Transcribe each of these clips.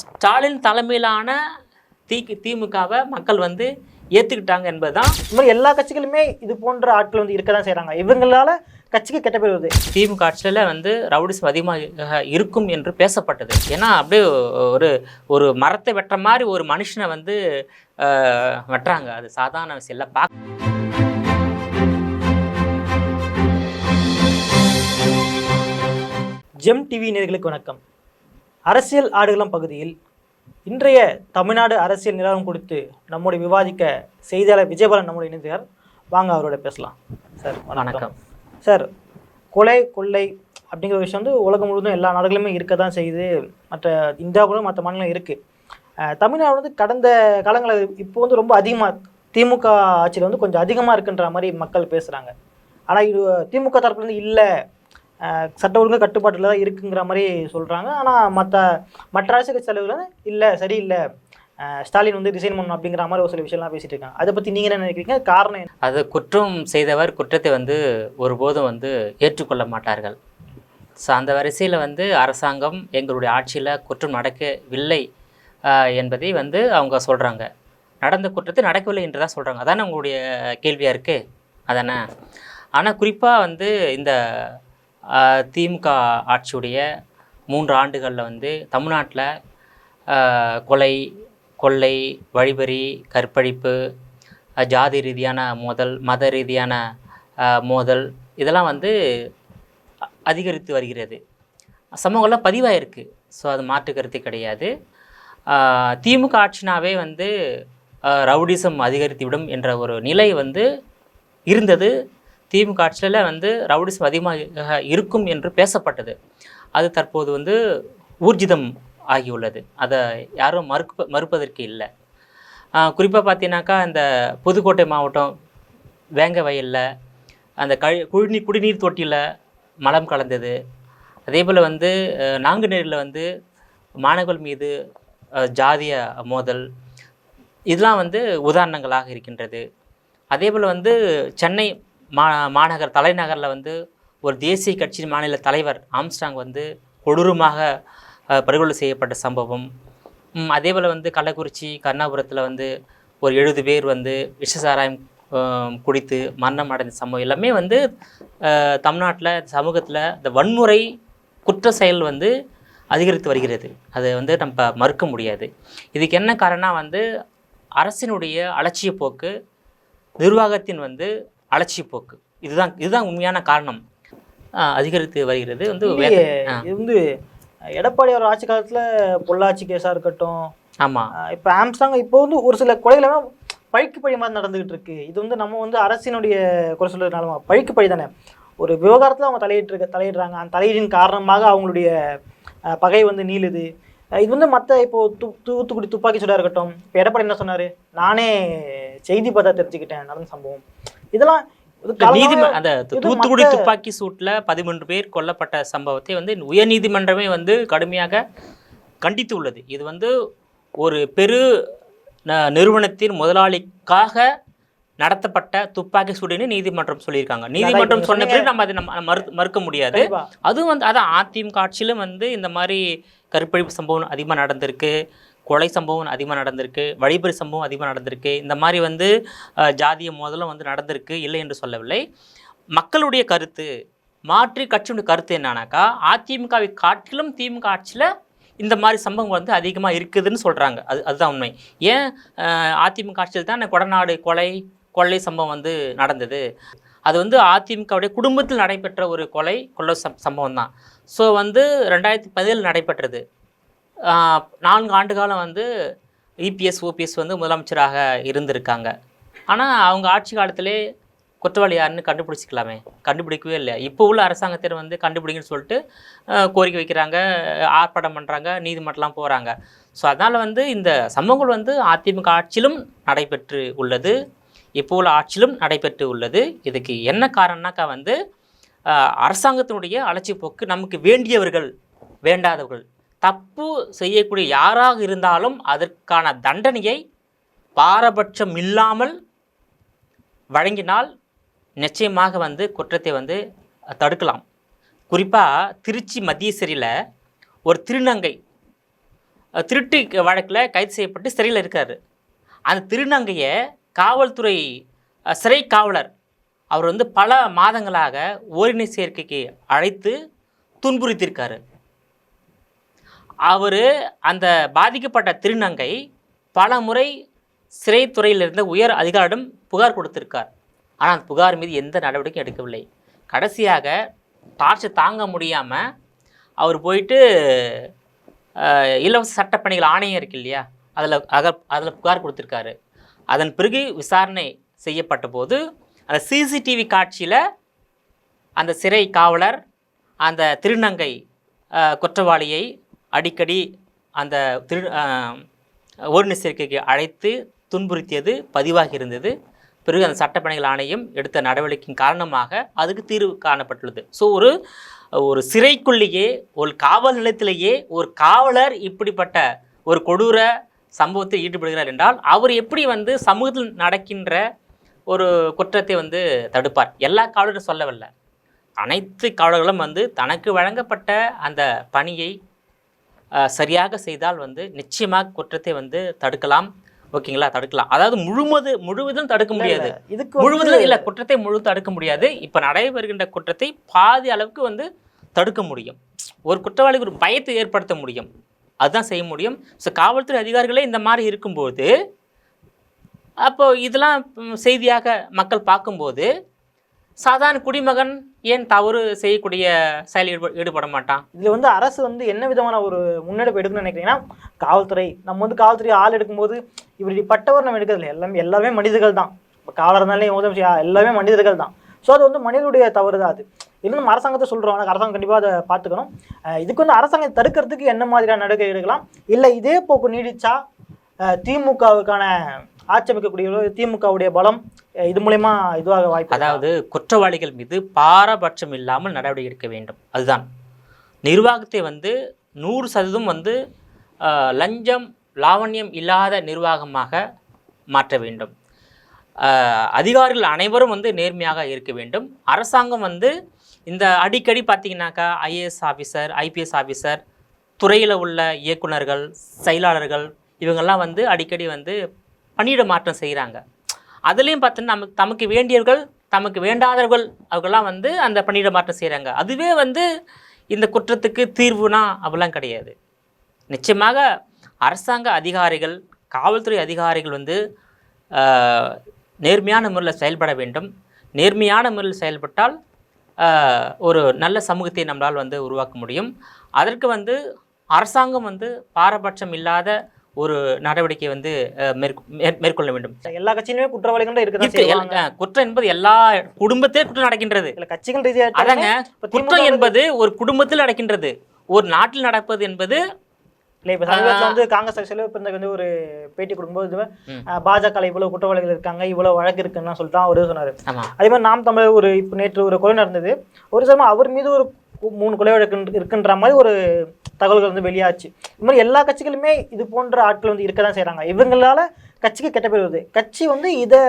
ஸ்டாலின் தலைமையிலான திமுகவை மக்கள் வந்து ஏற்றுக்கிட்டாங்க என்பது தான். இந்த மாதிரி எல்லா கட்சிகளுமே இது போன்ற ஆட்கள் வந்து இருக்க தான் செய்கிறாங்க. இவங்களால கட்சிக்கு கெட்ட பேர் வருது. திமுக ஆட்சியில் வந்து ரவுடிசம் அதிகமாக இருக்கும் என்று பேசப்பட்டது. ஏன்னா அப்படியே ஒரு ஒரு மரத்தை வெட்டுற மாதிரி ஒரு மனுஷனை வந்து வெட்டுறாங்க. அது சாதாரண விஷயம் இல்லை. ஜெம் டிவி நேயர்களுக்கு வணக்கம். அரசியல் ஆடுகளம் பகுதியில் இன்றைய தமிழ்நாடு அரசியல் நிலவரம் குறித்து நம்முடைய விவாதிக்க செய்தியாளர் விஜயபாலன் நம்முடைய இணைந்தார். வாங்க அவரோட பேசலாம். சார் வணக்கம். சார், கொலை கொள்ளை அப்படிங்கிற விஷயம் வந்து உலகம் முழுவதும் எல்லா நாடுகளுமே இருக்க தான் செய்யுது. மற்ற இந்தியாவுக்கும் மற்ற மாநிலம் இருக்குது. தமிழ்நாடு வந்து கடந்த காலங்களில் இப்போ வந்து ரொம்ப அதிகமாக திமுக ஆட்சியில் வந்து கொஞ்சம் அதிகமாக இருக்குன்ற மாதிரி மக்கள் பேசுகிறாங்க. ஆனால் இது திமுக தரப்புலேருந்து இல்லை, சட்ட ஒழுங்கு கட்டுப்பாட்டில் தான் இருக்குங்கிற மாதிரி சொல்கிறாங்க. ஆனால் மற்ற அரசியல் கட்சி தலைவர்கள் இல்லை, சரியில்லை, ஸ்டாலின் வந்து ரிசைன் பண்ணணும் அப்படிங்கிற மாதிரி ஒரு சில விஷயம்லாம் பேசிகிட்டு இருக்காங்க. அதை பற்றி நீங்கள் என்ன நினைக்கிறீங்க? காரணம் என்ன? அது குற்றம் செய்தவர் குற்றத்தை வந்து ஒருபோதும் வந்து ஏற்றுக்கொள்ள மாட்டார்கள். ஸோ அந்த வரிசையில் வந்து அரசாங்கம் எங்களுடைய ஆட்சியில் குற்றம் நடக்கவில்லை என்பதை வந்து அவங்க சொல்கிறாங்க. நடந்த குற்றத்தை நடக்கவில்லை என்று தான் சொல்கிறாங்க. அதானே உங்களுடைய கேள்வியாக இருக்குது, அதானே? ஆனால் குறிப்பாக வந்து இந்த திமுக ஆட்சியுடைய 3 ஆண்டுகளில் வந்து தமிழ்நாட்டில் கொலை, கொள்ளை, வழிபறி, கற்பழிப்பு, ஜாதி ரீதியான மோதல், மத ரீதியான மோதல், இதெல்லாம் வந்து அதிகரித்து வருகிறது. சமூகம்லாம் பதிவாயிருக்கு. ஸோ அது மாற்று கருத்து கிடையாது. திமுக ஆட்சினாவே வந்து ரவுடிசம் அதிகரித்துவிடும் என்ற ஒரு நிலை வந்து இருந்தது. திமுக ஆட்சியில் வந்து ரவுடிசம் அதிகமாக இருக்கும் என்று பேசப்பட்டது. அது தற்போது வந்து ஊர்ஜிதம் ஆகியுள்ளது. அதை யாரும் மறுப்பதற்கு இல்லை. குறிப்பாக பார்த்தீங்கன்னாக்கா இந்த புதுக்கோட்டை மாவட்டம் வேங்க வயலில் அந்த குடிநீர் தொட்டியில் மலம் கலந்தது. அதே போல் வந்து நாங்குநேரில் வந்து மாணவர்கள் மீது ஜாதிய மோதல், இதெல்லாம் வந்து உதாரணங்களாக இருக்கின்றது. அதே போல் வந்து சென்னை மாநகர் தலைநகரில் வந்து ஒரு தேசிய கட்சியின் மாநில தலைவர் ஆம்ஸ்டாங் வந்து கொடூரமாக படுகொலை செய்யப்பட்ட சம்பவம். அதே போல் வந்து கள்ளக்குறிச்சி கருணாபுரத்தில் வந்து ஒரு 70 பேர் வந்து விஷசாராயம் குடித்து மரணம் அடைந்த சம்பவம் எல்லாமே வந்து தமிழ்நாட்டில் சமூகத்தில் இந்த வன்முறை குற்ற செயல் வந்து அதிகரித்து வருகிறது. அதை வந்து நம்ம மறுக்க முடியாது. இதுக்கு என்ன காரணம் வந்து அரசினுடைய அலட்சிய போக்கு, நிர்வாகத்தின் வந்து அலட்சிய போக்கு. இதுதான் உண்மையான காரணம். அதிகரித்து வருகிறது. வந்து இது வந்து எடப்பாடி அவர் ஆட்சி காலத்தில் பொள்ளாச்சி கேஸாக இருக்கட்டும். ஆமாம். இப்போ ஆம்ஸ்டாங் இப்போ வந்து ஒரு சில கொலைகளை பழிக்கு பழி மாதிரி நடந்துகிட்டு இருக்கு. இது வந்து நம்ம வந்து அரசினுடைய குறை சொல்றதுனால பழிக்கு பழி தானே. ஒரு விவகாரத்தில் அவங்க தலையிடுறாங்க. அந்த தலையீடின் காரணமாக அவங்களுடைய பகை வந்து நீளுது. இது வந்து மற்ற இப்போ தூத்துக்குடி துப்பாக்கி சூடாக இருக்கட்டும். இப்போ எடப்பாடி என்ன சொன்னார்? நானே செய்தி பார்த்தா தெரிஞ்சுக்கிட்டேன் நடந்த சம்பவம். இதெல்லாம் அந்த தூத்துக்குடி துப்பாக்கி சூட்டில் 13 பேர் கொல்லப்பட்ட சம்பவத்தை வந்து உயர்நீதிமன்றமே வந்து கடுமையாக கண்டித்து உள்ளது. இது வந்து ஒரு பெரு நிறுவனத்தின் முதலாளிக்காக நடத்தப்பட்ட துப்பாக்கி சூடுன்னு நீதிமன்றம் சொல்லியிருக்காங்க. நீதிமன்றம் சொன்ன பிறகு நம்ம அதை மறுக்க முடியாது. அதுவும் வந்து அதான் அதிமுக ஆட்சியிலும் வந்து இந்த மாதிரி கற்பழிப்பு சம்பவம் அதிகமாக நடந்திருக்கு, கொலை சம்பவம் அதிகமாக நடந்திருக்கு, வழிபறி சம்பவம் அதிகமாக நடந்திருக்கு. இந்த மாதிரி வந்து ஜாதிய மோதலும் வந்து நடந்திருக்கு, இல்லை என்று சொல்லவில்லை. மக்களுடைய கருத்து, மாற்று கட்சியுடைய கருத்து என்னன்னாக்கா அதிமுகவை காட்டிலும் திமுக ஆட்சியில் இந்த மாதிரி சம்பவங்கள் வந்து அதிகமாக இருக்குதுன்னு சொல்கிறாங்க. அதுதான் உண்மை. ஏன் அதிமுக ஆட்சியில் தான் கொடநாடு கொள்ளை சம்பவம் வந்து நடந்தது. அது வந்து அதிமுகவுடைய குடும்பத்தில் நடைபெற்ற ஒரு கொள்ளை சம்பவம் தான். ஸோ வந்து 2017 நடைபெற்றது. 4 ஆண்டு காலம் வந்து இபிஎஸ் ஓபிஎஸ் வந்து முதலமைச்சராக இருந்திருக்காங்க. ஆனால் அவங்க ஆட்சி காலத்திலே குற்றவாளி யாருன்னு கண்டுபிடிச்சிக்கலாமே, கண்டுபிடிக்கவே இல்லை. இப்போ உள்ள அரசாங்கத்தினர் வந்து கண்டுபிடிங்கன்னு சொல்லிட்டு கோரிக்கை வைக்கிறாங்க, ஆர்ப்பாட்டம் பண்ணுறாங்க, நீதிமன்றம்லாம் போகிறாங்க. ஸோ அதனால் வந்து இந்த சம்பவங்கள் வந்து அதிமுக ஆட்சியிலும் நடைபெற்று உள்ளது, இப்போ உள்ள ஆட்சியிலும் நடைபெற்று உள்ளது. இதுக்கு என்ன காரணம்னாக்கா வந்து அரசாங்கத்தினுடைய அலட்சிய போக்கு. நமக்கு வேண்டியவர்கள் வேண்டாதவர்கள், தப்பு செய்யக்கூடிய யாராக இருந்தாலும் அதற்கான தண்டனையை பாரபட்சம் இல்லாமல் வழங்கினால் நிச்சயமாக வந்து குற்றத்தை வந்து தடுக்கலாம். குறிப்பாக திருச்சி மத்திய சிறையில் ஒரு திருநங்கை திருட்டு வழக்கில் கைது செய்யப்பட்டு சிறையில் இருக்கார். அந்த திருநங்கையை காவல்துறை சிறை காவலர் அவர் வந்து பல மாதங்களாக ஓரின சேர்க்கைக்கு அழைத்து துன்புறுத்தியிருக்காரு. அவர் அந்த பாதிக்கப்பட்ட திருநங்கை பல முறை சிறைத்துறையில் இருந்த உயர் அதிகாரிடம் புகார் கொடுத்திருக்கார். ஆனால் அந்த புகார் மீது எந்த நடவடிக்கையும் எடுக்கவில்லை. கடைசியாக டார்ச்சர் தாங்க முடியாமல் அவர் போயிட்டு இலவச சட்டப்பணிகள் ஆணையம் இருக்கு இல்லையா, அதில் புகார் கொடுத்துருக்காரு. அதன் பிறகு விசாரணை செய்யப்பட்ட போது அந்த சிசிடிவி காட்சியில் அந்த சிறை காவலர் அந்த திருநங்கை குற்றவாளியை அடிக்கடி அந்த ஓரின சேர்க்கைக்கு அழைத்து துன்புறுத்தியது பதிவாகி இருந்தது. பிறகு அந்த சட்டப்பணிகள் ஆணையம் எடுத்த நடவடிக்கையின் காரணமாக அதுக்கு தீர்வு காணப்பட்டுள்ளது. ஸோ ஒரு சிறைக்குள்ளேயே ஒரு காவல் நிலையத்திலேயே ஒரு காவலர் இப்படிப்பட்ட ஒரு கொடூர சம்பவத்தில் ஈடுபடுகிறார் என்றால் அவர் எப்படி வந்து சமூகத்தில் நடக்கின்ற ஒரு குற்றத்தை வந்து தடுப்பார்? எல்லா காவலரும் சொல்லவில்லை, அனைத்து காவலர்களும் வந்து தனக்கு வழங்கப்பட்ட அந்த பணியை சரியாக செய்தால் வந்து நிச்சயமாக குற்றத்தை வந்து தடுக்கலாம். ஓகேங்களா? தடுக்கலாம். அதாவது முழுவதும் தடுக்க முடியாது, முழுவதும் இல்லை, குற்றத்தை தடுக்க முடியாது. இப்போ நடைபெறுகின்ற குற்றத்தை பாதி அளவுக்கு வந்து தடுக்க முடியும். ஒரு குற்றவாளிக்கு ஒரு பயத்தை ஏற்படுத்த முடியும், அதுதான் செய்ய முடியும். ஸோ காவல்துறை அதிகாரிகளே இந்த மாதிரி இருக்கும்போது அப்போது இதெல்லாம் செய்தியாக மக்கள் பார்க்கும்போது சாதாரண குடிமகன் ஏன் தவறு செய்யக்கூடிய செயலில் ஈடுபட மாட்டான்? இதில் வந்து அரசு வந்து என்ன விதமான ஒரு முன்னெடுப்பு எடுக்கணும்னு நினைக்கிறீங்கன்னா, காவல்துறை நம்ம வந்து காவல்துறை ஆள் எடுக்கும்போது இப்படி பட்டவர் நம்ம எடுக்கிறதில்ல, எல்லாமே மனிதர்கள் தான். இப்போ காவலர் இருந்தாலே எல்லாமே மனிதர்கள் தான். ஸோ அது வந்து மனிதனுடைய தவறு தான். அது இன்னும் நம்ம அரசாங்கத்தை சொல்கிறோம், ஆனால் அரசாங்கம் கண்டிப்பாக அதை பார்த்துக்கணும். இதுக்கு வந்து அரசாங்கம் தடுக்கிறதுக்கு என்ன மாதிரியான நடவடிக்கை எடுக்கலாம்? இல்லை இதே போக்கு நீடிச்சா திமுகவுக்கான ஆட்சேபிக்கக்கூடிய திமுகவுடைய பலம் இது மூலமா இதுவாக வாய்ப்பு? அதாவது குற்றவாளிகள் மீது பாரபட்சம் இல்லாமல் நடவடிக்கை எடுக்க வேண்டும். அதுதான் நிர்வாகத்தை வந்து 100% வந்து லஞ்சம் லாவண்யம் இல்லாத நிர்வாகமாக மாற்ற வேண்டும். அதிகாரிகள் அனைவரும் வந்து நேர்மையாக இருக்க வேண்டும். அரசாங்கம் வந்து இந்த அடிக்கடி பார்த்திங்கனாக்கா ஐஏஎஸ் ஆஃபீஸர், ஐபிஎஸ் ஆஃபீஸர், துறையில் உள்ள இயக்குநர்கள், செயலாளர்கள் இவங்கெல்லாம் வந்து அடிக்கடி வந்து பணியிட மாற்றம் செய்கிறாங்க. அதுலேயும் பார்த்தீங்கன்னா தமக்கு வேண்டியவர்கள் தமக்கு வேண்டாதவர்கள் அவர்கள்லாம் வந்து அந்த பணியிட மாற்றம் செய்கிறாங்க. அதுவே வந்து இந்த குற்றத்துக்கு தீர்வுனா அப்படிலாம் கிடையாது. நிச்சயமாக அரசாங்க அதிகாரிகள், காவல்துறை அதிகாரிகள் வந்து நேர்மையான முறையில் செயல்பட வேண்டும். நேர்மையான முறையில் செயல்பட்டால் ஒரு நல்ல சமூகத்தை நம்மளால் வந்து உருவாக்க முடியும். அதற்கு வந்து அரசாங்கம் வந்து பாரபட்சம் இல்லாத ஒரு நடவடிக்கை வந்து மேற்கொள்ள வேண்டும். எல்லா கட்சியிலுமே குற்றவாளிகள் இருக்கு. குற்றம் என்பது எல்லா குடும்பத்திலே குற்றம் நடக்கின்றது. கட்சிகள் ரீதியாக அதாங்க, குற்றம் என்பது ஒரு குடும்பத்தில் நடக்கின்றது, ஒரு நாட்டில் நடப்பது என்பது இல்லை. இப்போ சமீபத்தில் வந்து காங்கிரஸ் செல்வப்பிறந்தக்கு வந்து ஒரு பேட்டி கொடுக்கும்போது பாஜக இவ்வளவு குற்றவாளிகள் இருக்காங்க, இவ்வளவு வழக்கு இருக்குன்னு சொல்லிட்டு அவரே சொன்னார். அதே மாதிரி நாம் தமிழர் ஒரு இப்போ நேற்று ஒரு கொலை நடந்தது. ஒரு சமயம் அவர் மீது ஒரு 3 கொலை வழக்கு இருக்குன்ற மாதிரி ஒரு தகவல்கள் வந்து வெளியாச்சு. இது மாதிரி எல்லா கட்சிகளுமே இது போன்ற ஆட்கள் வந்து இருக்க தான் செய்கிறாங்க. இவங்களால கட்சிக்கு கெட்ட பேர் வருது. கட்சி வந்து இதை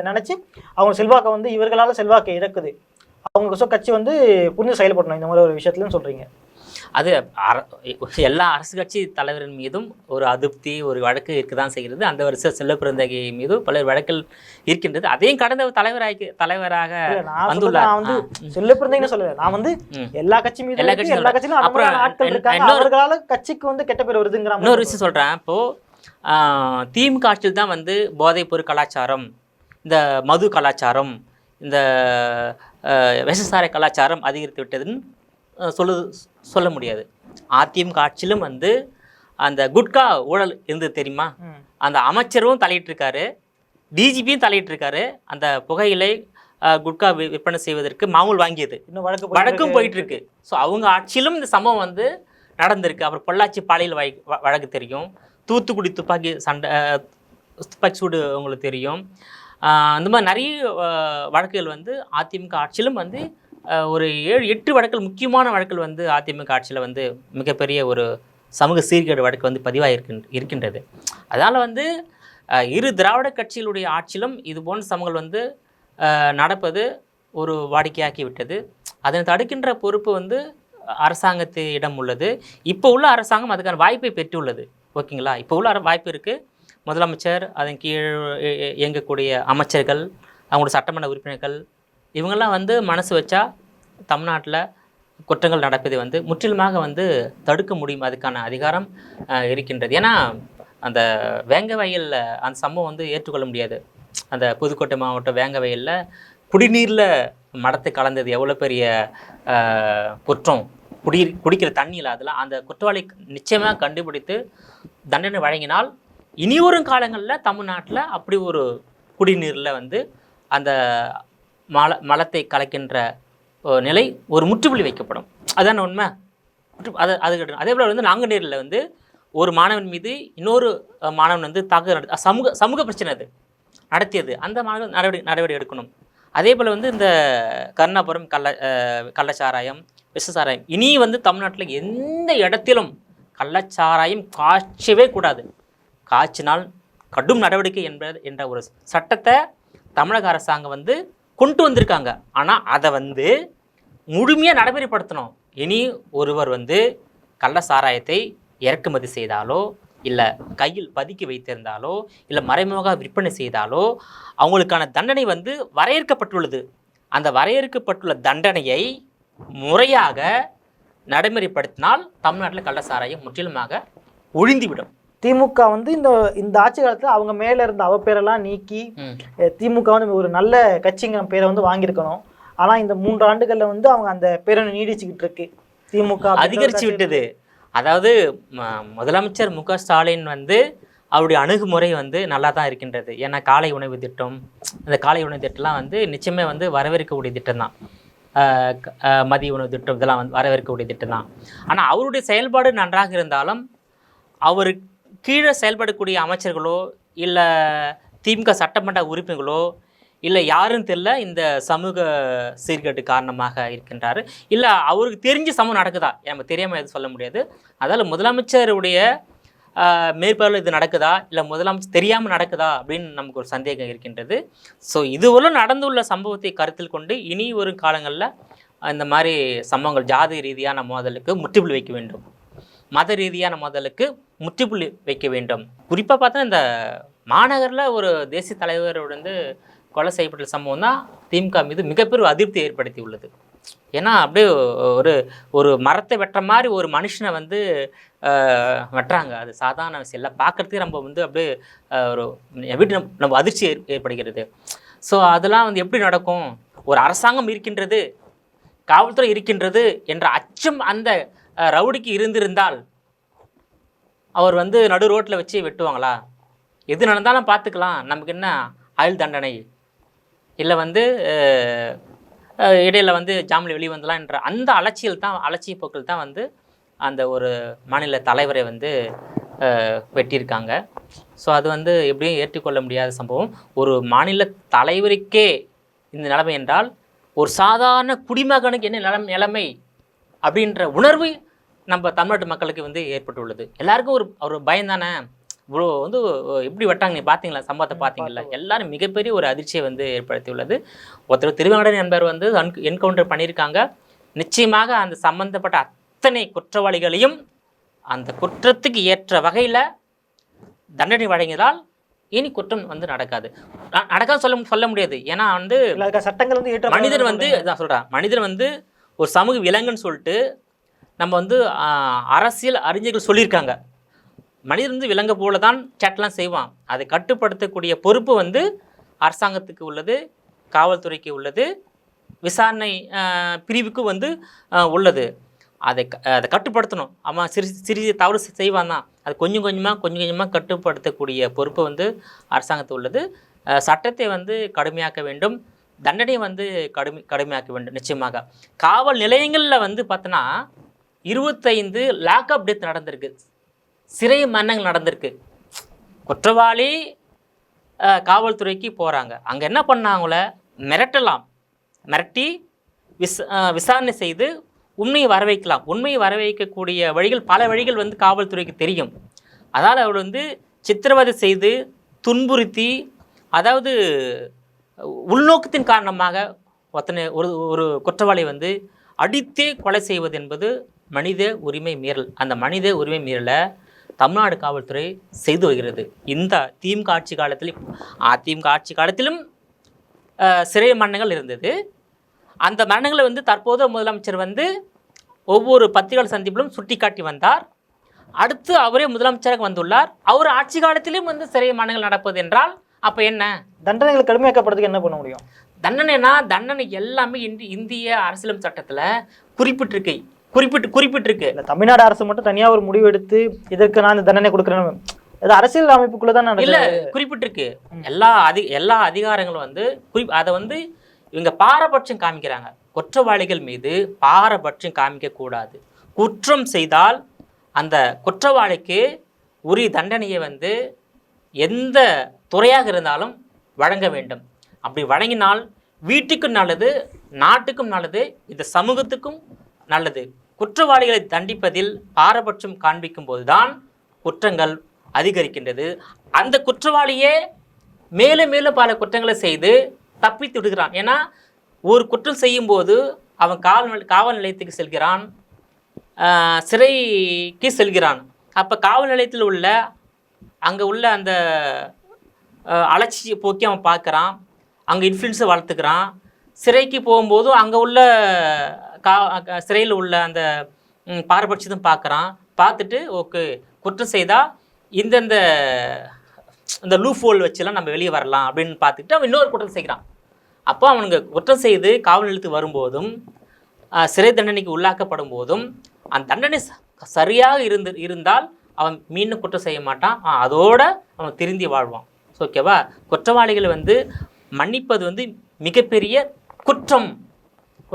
நினச்சி அவங்க செல்வாக்கை வந்து இவர்களால் செல்வாக்கை இறக்குது. அவங்க கட்சி வந்து புரிஞ்சு செயல்படணும் இந்த மாதிரி ஒரு விஷயத்துலன்னு சொல்கிறீங்க. அது எல்லா அரசு கட்சி தலைவரின் மீதும் ஒரு அதிருப்தி, ஒரு வழக்கு இருக்க தான் செய்கிறது. அந்த வருஷம் செல்வப்பிறந்தகை மீதும் பல வழக்கில் இருக்கின்றது. அதையும் கடந்த தலைவராக வந்துள்ளார். நான் வந்து செல்வப்பிறந்தகைன்னு சொல்லல, நான் வந்து எல்லா கட்சி மீதும் எல்லா கட்சியிலும் அப்புறம் ஆட்கள் இருக்காங்க, அவர்களால கட்சிக்கு வந்து கெட்ட பேர் வருதுங்கிற இன்னொரு விஷயம் சொல்கிறேன். இப்போது திமுக ஆட்சியில் தான் வந்து போதைப்பொருள் கலாச்சாரம், இந்த மது கலாச்சாரம், இந்த விஷசார கலாச்சாரம் அதிகரித்து விட்டதுன்னு சொல்ல முடியாது. அதிமுக ஆட்சியிலும் வந்து அந்த குட்கா ஊழல் இருந்தது தெரியுமா? அந்த அமைச்சரும் தலையிட்டிருக்காரு, டிஜிபியும் தலையிட்டிருக்காரு. அந்த புகையிலை குட்கா விற்பனை செய்வதற்கு மாமூல் வாங்கியது வழக்கும் போயிட்டு இருக்கு. ஸோ அவங்க ஆட்சியிலும் இந்த சம்பவம் வந்து நடந்திருக்கு. அப்புறம் பொள்ளாச்சி பாலியல் வழக்கு தெரியும், தூத்துக்குடி துப்பாக்கி சூடு உங்களுக்கு தெரியும். அந்த மாதிரி நிறைய வழக்குகள் வந்து அதிமுக ஆட்சியிலும் வந்து ஒரு 7-8 வழக்குகள், முக்கியமான வழக்குகள் வந்து அதிமுக ஆட்சியில் வந்து மிகப்பெரிய ஒரு சமூக சீர்கேடு வழக்கு வந்து பதிவாக இருக்கின்றது. அதனால் வந்து இரு திராவிட கட்சிகளுடைய ஆட்சியிலும் இது போன்ற சமூகங்கள் வந்து நடப்பது ஒரு வாடிக்கையாக்கி விட்டது. அதனை தடுக்கின்ற பொறுப்பு வந்து அரசாங்கத்திடம் உள்ளது. இப்போ உள்ள அரசாங்கம் அதுக்கான வாய்ப்பை பெற்றுள்ளது. ஓகேங்களா? இப்போ உள்ள வாய்ப்பு இருக்குது. முதலமைச்சர், அதன் கீழ் இயங்கக்கூடிய அமைச்சர்கள், அவங்களோட சட்டமன்ற உறுப்பினர்கள் இவங்கெல்லாம் வந்து மனசு வச்சா தமிழ்நாட்டில் குற்றங்கள் நடப்பதை வந்து முற்றிலுமாக வந்து தடுக்க முடியும். அதுக்கான அதிகாரம் இருக்கின்றது. ஏன்னா அந்த வேங்க வயலில் அந்த சம்பவம் வந்து ஏற்றுக்கொள்ள முடியாது. அந்த புதுக்கோட்டை மாவட்டம் வேங்க வயலில் குடிநீரில் மடத்தை கலந்தது எவ்வளோ பெரிய குற்றம். குடிக்கிற தண்ணியில் அதெல்லாம் அந்த குற்றவாளி நிச்சயமாக கண்டுபிடித்து தண்டனை வழங்கினால் இனிவரும் காலங்களில் தமிழ்நாட்டில் அப்படி ஒரு குடிநீரில் வந்து அந்த மலத்தை கலக்கின்ற நிலை ஒரு முற்றுப்புள்ளி வைக்கப்படும். அதுதான உண்மை. அது அதே போல் வந்து நாங்குநேரில் வந்து ஒரு மாணவன் மீது இன்னொரு மாணவன் வந்து தாக்குதல் சமூக பிரச்சனை அது நடத்தியது. அந்த மாணவன் நடவடிக்கை எடுக்கணும். அதே போல் வந்து இந்த கருணாபுரம் கள்ளச்சாராயம், விஷசாராயம் இனி வந்து தமிழ்நாட்டில் எந்த இடத்திலும் கள்ளச்சாராயம் காய்ச்சவே கூடாது. காய்ச்சினால் கடும் நடவடிக்கை என்ற ஒரு சட்டத்தை தமிழக அரசாங்கம் வந்து கொண்டு வந்திருக்காங்க. ஆனால் அதை வந்து முழுமையாக நடைமுறைப்படுத்தணும். இனி ஒருவர் வந்து கள்ள சாராயத்தை இறக்குமதி செய்தாலோ, இல்லை கையில் பதுக்கி வைத்திருந்தாலோ, இல்லை மறைமுக விற்பனை செய்தாலோ அவங்களுக்கான தண்டனை வந்து வரையறுக்கப்பட்டுள்ளது. அந்த வரையறுக்கப்பட்டுள்ள தண்டனையை முறையாக நடைமுறைப்படுத்தினால் தமிழ்நாட்டில் கள்ள சாராயம் முற்றிலுமாக ஒழிந்துவிடும். திமுக வந்து இந்த ஆட்சி காலத்தில் அவங்க மேலே இருந்த அவப்பேரெல்லாம் நீக்கி திமுக வந்து ஒரு நல்ல கட்சிங்கிற பேரை வந்து வாங்கியிருக்கணும். ஆனால் இந்த 3 ஆண்டுகளில் வந்து அவங்க அந்த பேரை நீடிச்சுக்கிட்டு இருக்கு. திமுக அதிகரித்து விட்டது. அதாவது முதலமைச்சர் மு க ஸ்டாலின் வந்து அவருடைய அணுகுமுறை வந்து நல்லா தான் இருக்கின்றது. ஏன்னா காலை உணவு திட்டம், அந்த காலை உணவு திட்டம்லாம் வந்து நிச்சயமே வந்து வரவேற்கக்கூடிய திட்டம் தான். மதிய உணவு திட்டம் இதெல்லாம் வந்து வரவேற்கக்கூடிய திட்டம் தான். ஆனால் அவருடைய செயல்பாடு நன்றாக இருந்தாலும் அவர் கீழே செயல்படக்கூடிய அமைச்சர்களோ, இல்லை திமுக சட்டமன்ற உறுப்பினர்களோ, இல்லை யாருன்னு தெரியல இந்த சமூக சீர்கேட்டு காரணமாக இருக்கின்றாரு. இல்லை அவருக்கு தெரிஞ்சு சமூகம் நடக்குதா, நம்ம தெரியாமல் எதுவும் சொல்ல முடியாது. அதால் முதலமைச்சருடைய மேற்பார்வையில் இது நடக்குதா, இல்லை முதலமைச்சர் தெரியாமல் நடக்குதா அப்படின்னு நமக்கு ஒரு சந்தேகம் இருக்கின்றது. ஸோ இதுவரை நடந்துள்ள சம்பவத்தை கருத்தில் கொண்டு இனி வரும் காலங்களில் இந்த மாதிரி சம்பவங்கள் ஜாதி ரீதியான மோதலுக்கு முற்றுப்புள்ளி வைக்க வேண்டும், மத ரீதியான மோதலுக்கு முற்றுப்புள்ளி வைக்க வேண்டும். குறிப்பாக பார்த்தா இந்த மாநகரில் ஒரு தேசிய தலைவரோட வந்து கொலை செய்யப்பட்ட சம்பவம் தான் திமுக மீது மிகப்பெரிய அதிருப்தி ஏற்படுத்தி உள்ளது. ஏன்னா அப்படியே ஒரு மரத்தை வெட்டுற மாதிரி ஒரு மனுஷனை வந்து வெட்டுறாங்க. அது சாதாரண விஷயம் இல்லை. பார்க்குறதுக்கு நம்ம வந்து அப்படியே ஒரு எப்படி நம்ம அதிர்ச்சி ஏற்படுகிறது. ஸோ அதெல்லாம் வந்து எப்படி நடக்கும்? ஒரு அரசாங்கம் இருக்கின்றது, காவல்துறை இருக்கின்றது என்ற அச்சம் அந்த ரவுடிக்கு இருந்திருந்தால் அவர் வந்து நடு ரோட்டில் வச்சு வெட்டுவாங்களா? எது நடந்தாலும் பார்த்துக்கலாம், நமக்கு என்ன ஆயுள் தண்டனை, இல்லை வந்து இடையில் வந்து ஜாமீனில் வெளியே வந்துடலாம் என்ற அந்த அலட்சிய போக்கள் தான் வந்து அந்த ஒரு மாநில தலைவரை வந்து வெட்டியிருக்காங்க. ஸோ அது வந்து எப்படியும் ஏற்றுக்கொள்ள முடியாத சம்பவம். ஒரு மாநில தலைவருக்கே இந்த நிலைமை என்றால் ஒரு சாதாரண குடிமகனுக்கு என்ன நிலைமை அப்படின்ற உணர்வு நம்ம தமிழ்நாட்டு மக்களுக்கு வந்து ஏற்பட்டுள்ளது. எல்லாருக்கும் ஒரு பயம் தானே. இவ்வளோ வந்து எப்படி வெட்டாங்க, நீ பார்த்தீங்களா சம்பவத்தை பார்த்தீங்களா? எல்லாரும் மிகப்பெரிய ஒரு அதிர்ச்சியை வந்து ஏற்படுத்தியுள்ளது. ஒருத்தர் திருவேங்கடன் என்பவர் வந்து என்கவுண்டர் பண்ணியிருக்காங்க. நிச்சயமாக அந்த சம்பந்தப்பட்ட அத்தனை குற்றவாளிகளையும் அந்த குற்றத்துக்கு ஏற்ற வகையில் தண்டனை வழங்கினால் இனி குற்றம் வந்து நடக்காது சொல்ல முடியாது. ஏன்னா வந்து சட்டங்கள் வந்து மனிதன் வந்து இதான் சொல்கிறேன், மனிதன் வந்து ஒரு சமூக விலங்குன்னு சொல்லிட்டு நம்ம வந்து அரசியல் அறிஞர்கள் சொல்லியிருக்காங்க. மனிதன் வந்து விலங்கு போல தான் சட்டெலாம் செய்வான். அதை கட்டுப்படுத்தக்கூடிய பொறுப்பு வந்து அரசாங்கத்துக்கு உள்ளது, காவல்துறைக்கு உள்ளது, விசாரணை பிரிவுக்கு வந்து உள்ளது. அதை கட்டுப்படுத்தணும். அவன் சிறிய தவறு செய்வான் தான், அது கொஞ்சம் கொஞ்சமாக கட்டுப்படுத்தக்கூடிய பொறுப்பு வந்து அரசாங்கத்துக்கு உள்ளது. சட்டத்தை வந்து கடுமையாக்க வேண்டும், தண்டனையை வந்து கடுமையாக்க வேண்டும். நிச்சயமாக காவல் நிலையங்களில் வந்து பார்த்தோன்னா 25 லாக்அப் டெத் நடந்திருக்கு, சிறை மரணங்கள் நடந்திருக்கு. குற்றவாளி காவல்துறைக்கு போகிறாங்க, அங்கே என்ன பண்ணாங்கள மிரட்டலாம், மிரட்டி விசாரணை செய்து உண்மையை வர வைக்கலாம். உண்மையை வர வைக்கக்கூடிய வழிகள் பல வழிகள் வந்து காவல்துறைக்கு தெரியும். அதனால் அவர் வந்து சித்திரவதை செய்து துன்புறுத்தி, அதாவது உள்நோக்கத்தின் காரணமாக ஒரு குற்றவாளி வந்து அடித்தே கொலை செய்வது என்பது மனித உரிமை மீறல். அந்த மனித உரிமை மீறலை தமிழ்நாடு காவல்துறை செய்து வருகிறது. இந்த திமுக ஆட்சி காலத்திலும் அதிமுக ஆட்சி காலத்திலும் சிறை மரணங்கள் இருந்தது. அந்த மரணங்களை வந்து தற்போது முதலமைச்சர் வந்து ஒவ்வொரு பத்திரிகை சந்திப்பிலும் சுட்டிக்காட்டி வந்தார். அடுத்து அவரே முதலமைச்சராக வந்துள்ளார். அவர் ஆட்சி காலத்திலும் வந்து சிறை மரணங்கள் நடப்பது என்றால் அப்போ என்ன? தண்டனைகள் கடுமையாக்கப்படுறதுக்கு என்ன பண்ண முடியும்? தண்டனை எல்லாமே இந்திய அரசியலமைப்பு சட்டத்தில் குறிப்பிட்டிருக்கு. இல்லை, தமிழ்நாடு அரசு மட்டும் தனியாக ஒரு முடிவு எடுத்து இதற்கு நான் இந்த தண்டனை கொடுக்குறேன், அது அரசியல் அமைப்புக்குள்ளே தான் இல்லை குறிப்பிட்டிருக்கு. எல்லா அதிகாரங்களும் வந்து அதை வந்து இவங்க பாரபட்சம் காமிக்கிறாங்க. குற்றவாளிகள் மீது பாரபட்சம் காமிக்கக்கூடாது. குற்றம் செய்தால் அந்த குற்றவாளிக்கு உரிய தண்டனையை வந்து எந்த துறையாக இருந்தாலும் வழங்க வேண்டும். அப்படி வழங்கினால் வீட்டுக்கும் நல்லது, நாட்டுக்கும் நல்லது, இந்த சமூகத்துக்கும் நல்லது. குற்றவாளிகளை தண்டிப்பதில் பாரபட்சம் காண்பிக்கும் போதுதான் குற்றங்கள் அதிகரிக்கின்றது. அந்த குற்றவாளியே மேலும் மேலும் பல குற்றங்களை செய்து தப்பித்து விடுகிறான். ஏன்னா ஒரு குற்றம் செய்யும் போது அவன் காவல் நிலையத்துக்கு செல்கிறான், சிறைக்கு செல்கிறான். அப்போ காவல் நிலையத்தில் உள்ள அங்கே உள்ள அந்த அலட்சிய போக்கி அவன் பார்க்குறான், அங்கே இன்ஃப்ளூயன்ஸை வளர்த்துக்கிறான். சிறைக்கு போகும்போதும் அங்கே உள்ள சிறையில் உள்ள அந்த பாரபட்சத்தையும் பார்க்குறான். பார்த்துட்டு ஓகே குற்றம் செய்தால் இந்த லூப் ஹோல் வச்சுலாம் நம்ம வெளியே வரலாம் அப்படின்னு பார்த்துட்டு அவன் இன்னொரு குற்றம் செய்கிறான். அப்போ அவனுக்கு குற்றம் செய்து காவல் நிலையத்துக்கு வரும்போதும் சிறை தண்டனைக்கு உள்ளாக்கப்படும் போதும் அந்த தண்டனை சரியாக இருந்தால் அவன் மீண்டும் குற்றம் செய்ய மாட்டான், அதோடு அவன் திருந்தி வாழ்வான். ஓகேவா? குற்றவாளிகளை வந்து மன்னிப்பது வந்து மிகப்பெரிய குற்றம்.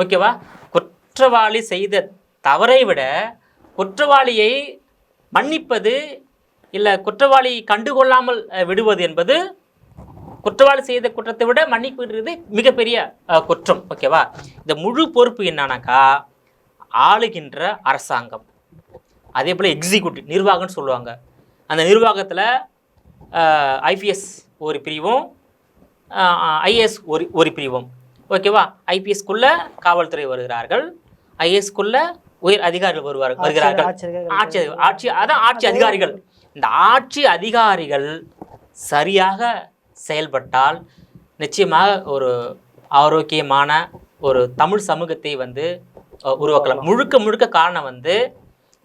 ஓகேவா? குற்றவாளி செய்த தவறை விட குற்றவாளியை மன்னிப்பது இல்லை குற்றவாளி கண்டுகொள்ளாமல் விடுவது என்பது குற்றவாளி செய்த குற்றத்தை விட மன்னிப்புன்றது மிகப்பெரிய குற்றம். ஓகேவா? இந்த முழு பொறுப்பு என்னன்னாக்கா ஆளுகின்ற அரசாங்கம், அதே போல் எக்ஸிக்யூட்டிவ் நிர்வாகம்னு சொல்லுவாங்க. அந்த நிர்வாகத்தில் ஐபிஎஸ் ஒரு பிரிவும் ஐஏஎஸ் ஒரு பிரிவும். ஓகேவா? ஐபிஎஸ்க்குள்ளே காவல்துறை வருகிறார்கள், ஐஏஎஸ்க்குள்ளே உயர் அதிகாரிகள் வருகிறார்கள். ஆட்சி அதிகாரிகள். இந்த ஆட்சி அதிகாரிகள் சரியாக செயல்பட்டால் நிச்சயமாக ஒரு ஆரோக்கியமான ஒரு தமிழ் சமூகத்தை வந்து உருவாக்கலாம். முழுக்க காரணம் வந்து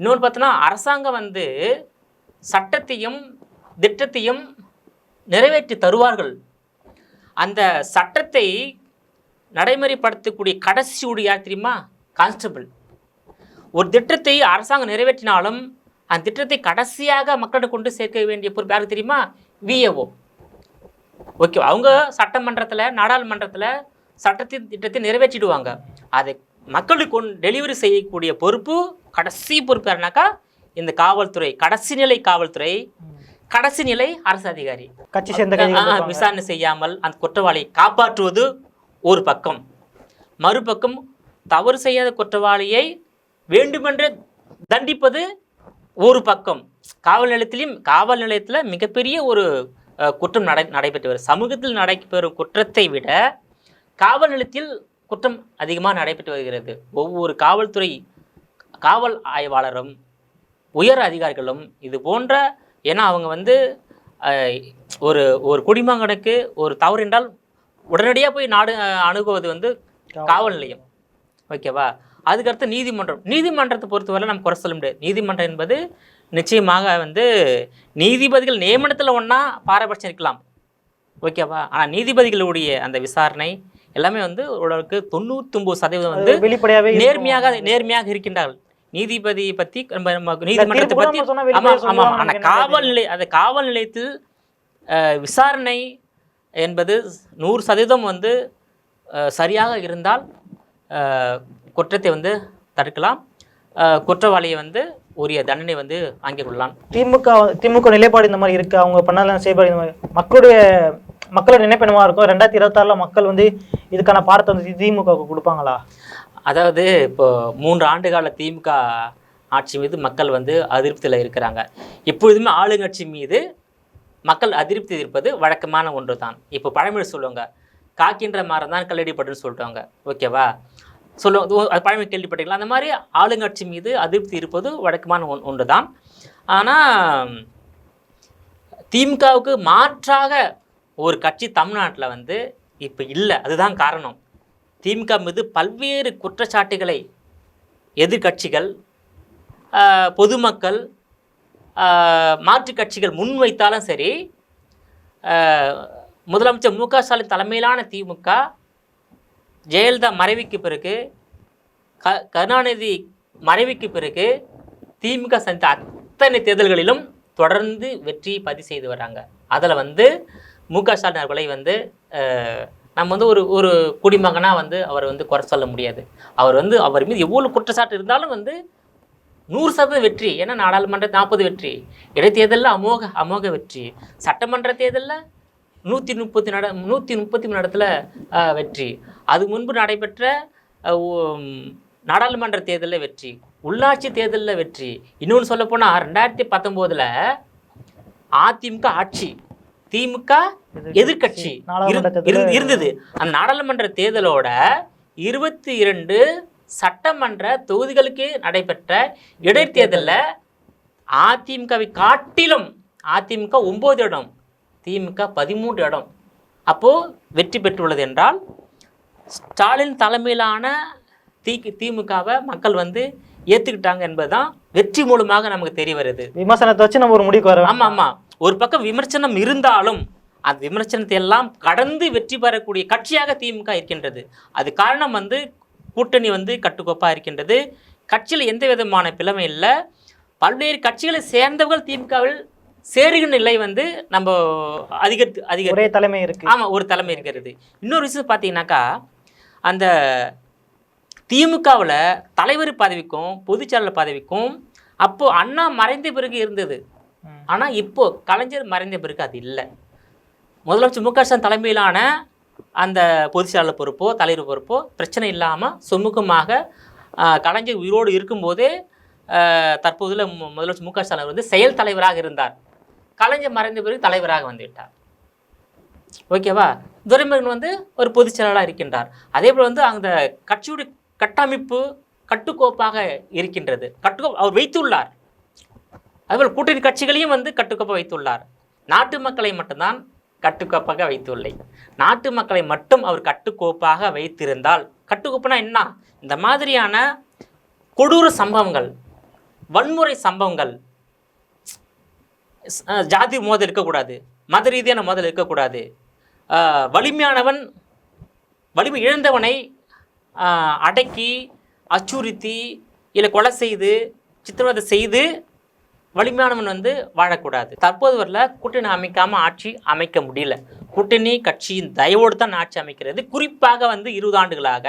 இன்னொன்று பார்த்தோன்னா அரசாங்கம் வந்து சட்டத்தையும் திட்டத்தையும் நிறைவேற்றி தருவார்கள். அந்த சட்டத்தை நடைமுறைப்படுத்தக்கூடிய கடைசி யார் தெரியுமா? கான்ஸ்டபிள். ஒரு திட்டத்தை அரசாங்கம் நிறைவேற்றினாலும் அந்த திட்டத்தை கடைசியாக மக்களிடம் கொண்டு சேர்க்க வேண்டிய பொறுப்பு யாருக்கு தெரியுமா? விஏஓ. ஓகே, அவங்க சட்டமன்றத்தில் நாடாளுமன்றத்தில் சட்டத்தின் திட்டத்தை நிறைவேற்றிடுவாங்க. அதை மக்களுக்கு டெலிவரி செய்யக்கூடிய பொறுப்பு கடைசி பொறுப்பு யாருனாக்கா இந்த காவல்துறை, கடைசி நிலை காவல்துறை, கடைசி நிலை அரசு அதிகாரி. கட்சி சேர்ந்த விசாரணை செய்யாமல் அந்த குற்றவாளியை காப்பாற்றுவது ஒரு பக்கம், மறுபக்கம் தவறு செய்யாத குற்றவாளியை வேண்டுமென்றே தண்டிப்பது ஒரு பக்கம். காவல் நிலையத்தில் மிகப்பெரிய ஒரு குற்றம் நடைபெற்று வரும். சமூகத்தில் நடைபெறும் குற்றத்தை விட காவல் நிலையத்தில் குற்றம் அதிகமாக நடைபெற்று வருகிறது. ஒவ்வொரு காவல் ஆய்வாளரும் உயர் அதிகாரிகளும் இது போன்ற, ஏன்னா அவங்க வந்து ஒரு குடிமகனுக்கு ஒரு தவறு என்றால் உடனடியாக போய் அணுகுவது வந்து காவல் நிலையம். ஓகேவா? அதுக்கடுத்து நீதிமன்றத்தை பொறுத்தவரை நம்ம குறை சொல்ல முடியாது. நீதிமன்றம் என்பது நிச்சயமாக வந்து நீதிபதிகள் நியமனத்தில் ஒன்றா பாரபட்சம் இருக்கலாம். ஓகேவா? ஆனால் நீதிபதிகளுடைய அந்த விசாரணை எல்லாமே வந்து ஓரளவுக்கு 99% வந்து வெளிப்படையாகவே நேர்மையாக இருக்கின்றார்கள். நீதிபதி பற்றி நீதிமன்றத்தை பற்றி ஆனால் காவல் நிலையத்தில் விசாரணை என்பது 100% வந்து சரியாக இருந்தால் குற்றத்தை வந்து தடுக்கலாம், குற்றவாளியை வந்து உரிய தண்டனை வந்து வாங்கிக் கொள்ளலாம். திமுக நிலைப்பாடு இந்த மாதிரி இருக்கு, அவங்க பண்ணலாம் செயல்பாடு இந்த மாதிரி மக்களோட நினைப்பெனமா இருக்கும். 2026 மக்கள் வந்து இதுக்கான பாடத்தை வந்து திமுகவுக்கு கொடுப்பாங்களா? அதாவது இப்போ 3 ஆண்டு கால திமுக ஆட்சி மீது மக்கள் வந்து அதிருப்தியில் இருக்கிறாங்க. எப்பொழுதுமே ஆளுங்கட்சி மீது மக்கள் அதிருப்தி இருப்பது வழக்கமான ஒன்று தான். இப்போ பழமொழி சொல்லுவாங்க, காக்கின்ற மரம் தான் கல்லடிப்பட்டுன்னு சொல்லிட்டாங்க. ஓகேவா? சொல்லுவாங்க, அது பழமொழி கேள்விப்பட்டீங்களா? அந்த மாதிரி ஆளுங்கட்சி மீது அதிருப்தி இருப்பது வழக்கமான ஒன்று தான். ஆனால் திமுகவுக்கு மாற்றாக ஒரு கட்சி தமிழ்நாட்டில் வந்து இப்போ இல்லை. அதுதான் காரணம். திமுக மீது பல்வேறு குற்றச்சாட்டுகளை எதிர்கட்சிகள், பொதுமக்கள், மாற்றுக் கட்சிகள் முன்வைத்தாலும் சரி, முதலமைச்சர் மு.க. ஸ்டாலின் தலைமையிலான திமுக ஜெயலலிதா மறைவுக்கு பிறகு, கருணாநிதி மறைவுக்கு பிறகு திமுக சந்தித்த அத்தனை தேர்தல்களிலும் தொடர்ந்து வெற்றி பதிவு செய்து வராங்க. அதில் வந்து மு.க. ஸ்டாலின் அவர்களை வந்து நம்ம வந்து ஒரு குடிமகனாக வந்து அவர் வந்து குறை சொல்ல முடியாது. அவர் மீது எவ்வளோ குற்றச்சாட்டு இருந்தாலும் வந்து 100% வெற்றி. ஏன்னா நாடாளுமன்ற 40 வெற்றி, இடைத்தேர்தலில் அமோக வெற்றி, சட்டமன்ற தேர்தலில் 133 இடத்துல வெற்றி, அது முன்பு நடைபெற்ற நாடாளுமன்ற தேர்தலில் வெற்றி, உள்ளாட்சி தேர்தலில் வெற்றி. இன்னொன்று சொல்லப்போனால் 2019 அதிமுக ஆட்சி, திமுக எதிர்கட்சி இருந்தது. அந்த நாடாளுமன்ற தேர்தலோட 22 சட்டமன்ற தொகுதிகளுக்கு நடைபெற்ற இடைத்தேர்தலில் அதிமுகவை காட்டிலும் அதிமுக 9 இடம், திமுக 13 இடம் அப்போது வெற்றி பெற்றுள்ளது என்றால் ஸ்டாலின் தலைமையிலான திமுகவை மக்கள் வந்து ஏற்றுக்கிட்டாங்க என்பதுதான் வெற்றி மூலமாக நமக்கு தெரிய வருது. விமர்சனத்தை வச்சு நம்ம ஒரு முடிவுக்கு வரோம். ஆமாம், ஒரு பக்கம் விமர்சனம் இருந்தாலும் அந்த விமர்சனத்தை எல்லாம் கடந்து வெற்றி பெறக்கூடிய கட்சியாக திமுக இருக்கின்றது. அது காரணம் வந்து கூட்டணி வந்து கட்டுக்கோப்பாக இருக்கின்றது. கட்சியில் எந்த விதமான பிளமை இல்லை. பல்வேறு கட்சிகளை சேர்ந்தவர்கள் திமுகவில் சேருகின்ற நிலை வந்து நம்ம அதிக ஒரே தலைமை இருக்கு. ஆமாம், ஒரு தலைமை இருக்கிறது. இன்னொரு விஷயம் பார்த்தீங்கன்னாக்கா, அந்த திமுகவில் தலைவர் பதவிக்கும் பொதுச்செயலாளர் பதவிக்கும் அப்போது அண்ணா மறைந்த பிறகு இருந்தது. ஆனால் இப்போது கலைஞர் மறைந்த பிறகு அது இல்லை. முதலமைச்சர் மு.க. ஸ்டாலின் தலைமையிலான அந்த பொதுச்செயலாளர் பொறுப்போ தலைவர் பொறுப்போ பிரச்சனை இல்லாமல் சுமூகமாக கலைஞர் உயிரோடு இருக்கும்போதே தற்போதுல முதலமைச்சர் மு.க. ஸ்டாலின் வந்து செயல் தலைவராக இருந்தார். கலைஞர் மறைந்த பிறகு தலைவராக வந்துவிட்டார். ஓகேவா? துரைமுருகன் வந்து ஒரு பொதுச்செயலாளராக இருக்கின்றார். அதே போல் வந்து அந்த கட்சியுடைய கட்டமைப்பு கட்டுக்கோப்பாக இருக்கின்றது. அவர் வைத்துள்ளார். அதுபோல் கூட்டணி கட்சிகளையும் வந்து கட்டுக்கோப்பாக வைத்துள்ளார். நாட்டு மக்களை மட்டும்தான் கட்டுக்கோப்பாக வைத்துள்ளை. நாட்டு மக்களை மட்டும் அவர் கட்டுக்கோப்பாக வைத்திருந்தால், கட்டுக்கோப்புனா என்ன? இந்த மாதிரியான கொடூர சம்பவங்கள், வன்முறை சம்பவங்கள், ஜாதி மோதல் இருக்கக்கூடாது, மத ரீதியான மோதல் இருக்கக்கூடாது, வலிமை இழந்தவனை அடக்கி அச்சுறுத்தி இல்லை கொலை செய்து சித்திரவதை செய்து வலிமையானவன் வந்து வாழக்கூடாது. தற்போது வரல கூட்டணி அமைக்காமல் ஆட்சி அமைக்க முடியல. கூட்டணி கட்சியின் தயவோடு தான் ஆட்சி அமைக்கிறது. குறிப்பாக வந்து 20 ஆண்டுகளாக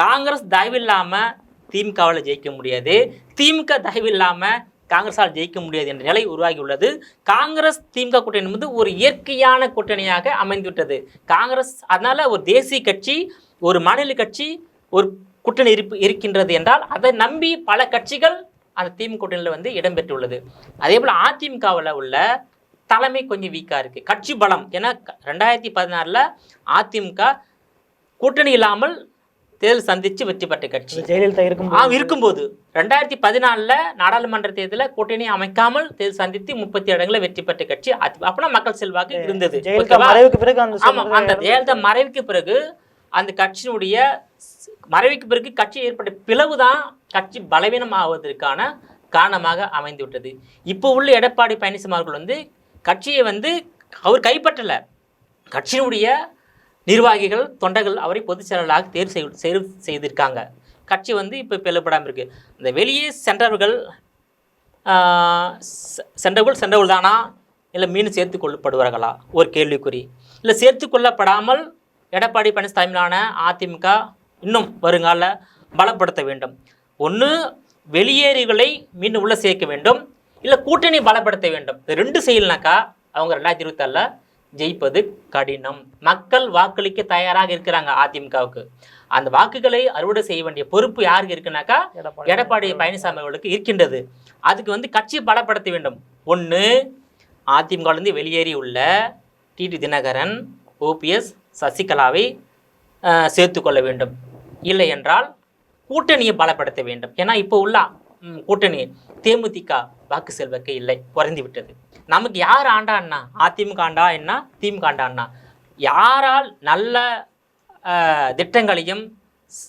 காங்கிரஸ் தயவு இல்லாமல் திமுகவால் ஜெயிக்க முடியாது, திமுக தயவு இல்லாமல் காங்கிரஸால் ஜெயிக்க முடியாது என்ற நிலை உருவாகி உள்ளது. காங்கிரஸ் திமுக கூட்டணி வந்து ஒரு இயற்கையான கூட்டணியாக அமைந்துவிட்டது. காங்கிரஸ் அதனால் ஒரு தேசிய கட்சி, ஒரு மாநில கட்சி, ஒரு கூட்டணி இருக்கின்றது என்றால் அதை நம்பி பல கட்சிகள் அந்த திமுக கூட்டணியில் வந்து இடம்பெற்றுள்ளது. அதே போல் அதிமுகவில் உள்ள தலைமை கொஞ்சம் வீக்காக இருக்குது. கட்சி பலம், ஏன்னா 2016 அதிமுக கூட்டணி இல்லாமல் தேர்தல் சந்தித்து வெற்றி பெற்ற கட்சி. ஜெயலலிதா இருக்கும்போது 2014 நாடாளுமன்ற தேர்தலில் கூட்டணி அமைக்காமல் தேர்தல் சந்தித்து 30 இடங்களில் வெற்றி பெற்ற கட்சி. அப்பனா மக்கள் செல்வாக்கு இருந்தது. அந்த ஜெயலலிதா மறைவுக்கு பிறகு அந்த கட்சியினுடைய மறைவுக்கு பிறகு கட்சி ஏற்பட்ட பிளவு தான் கட்சி பலவீனம் ஆவதற்கான காரணமாக அமைந்துவிட்டது. இப்போ உள்ள எடப்பாடி பழனிசாமி அவர்கள் வந்து கட்சியை வந்து அவர் கைப்பற்றலை. கட்சியினுடைய நிர்வாகிகள், தொண்டர்கள் அவரை பொதுச் செயலாளராக தேர்வு செய்திருக்காங்க. கட்சி வந்து இப்போ பிளவுபடாமல் இருக்குது. இந்த வெளியே சென்றவர்கள் தானா, இல்லை மீண்டும் சேர்த்து கொள்ளப்படுவார்களா ஒரு கேள்விக்குறி. இல்லை சேர்த்து கொள்ளப்படாமல் எடப்பாடி பழனிசாமி தலைமையிலான அதிமுக இன்னும் வருங்கால பலப்படுத்த வேண்டும். ஒன்று வெளியேறிகளை மீண்டும் உள்ளே சேர்க்க வேண்டும், இல்லை கூட்டணி பலப்படுத்த வேண்டும். இது 2 செய்யலனாக்கா அவங்க 2024 ஜெயிப்பது கடினம். மக்கள் வாக்களிக்க தயாராக இருக்கிறாங்க அதிமுகவுக்கு. அந்த வாக்குகளை அறுவடை செய்ய வேண்டிய பொறுப்பு யாருக்கு இருக்குனாக்கா எடப்பாடி பழனிசாமி அவர்களுக்கு இருக்கின்றது. அதுக்கு வந்து கட்சியை பலப்படுத்த வேண்டும். ஒன்று அதிமுகவிலிருந்து வெளியேறி உள்ள டிடி தினகரன், ஓபிஎஸ், சசிகலாவை சேர்த்து கொள்ள வேண்டும். இல்லை என்றால் கூட்டணியை பலப்படுத்த வேண்டும். ஏன்னா இப்போ உள்ள கூட்டணி தேமுதிக வாக்கு செல்வாக்கு இல்லை, குறைந்து விட்டது. நமக்கு யார் ஆண்டான்னா, அதிமுக ஆண்டா என்ன, திமுக ஆண்டான்னா, யாரால் நல்ல திட்டங்களையும்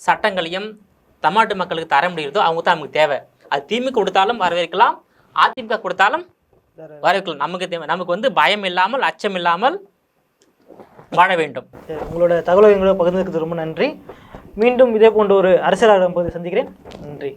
சட்டங்களையும் தமிழ்நாட்டு மக்களுக்கு தர முடியுதோ அவங்க தான் நமக்கு தேவை. அது திமுக கொடுத்தாலும் வரவேற்கலாம், அதிமுக கொடுத்தாலும் வரவேற்கலாம். நமக்கு தேவை, நமக்கு வந்து பயம் இல்லாமல் அச்சம் இல்லாமல் வாழ வேண்டும். உங்களோட தகவலை எங்களோட பகிர்ந்ததுக்கு ரொம்ப நன்றி. மீண்டும் இதே போன்ற ஒரு அரசியலாளர் போது சந்திக்கிறேன். நன்றி.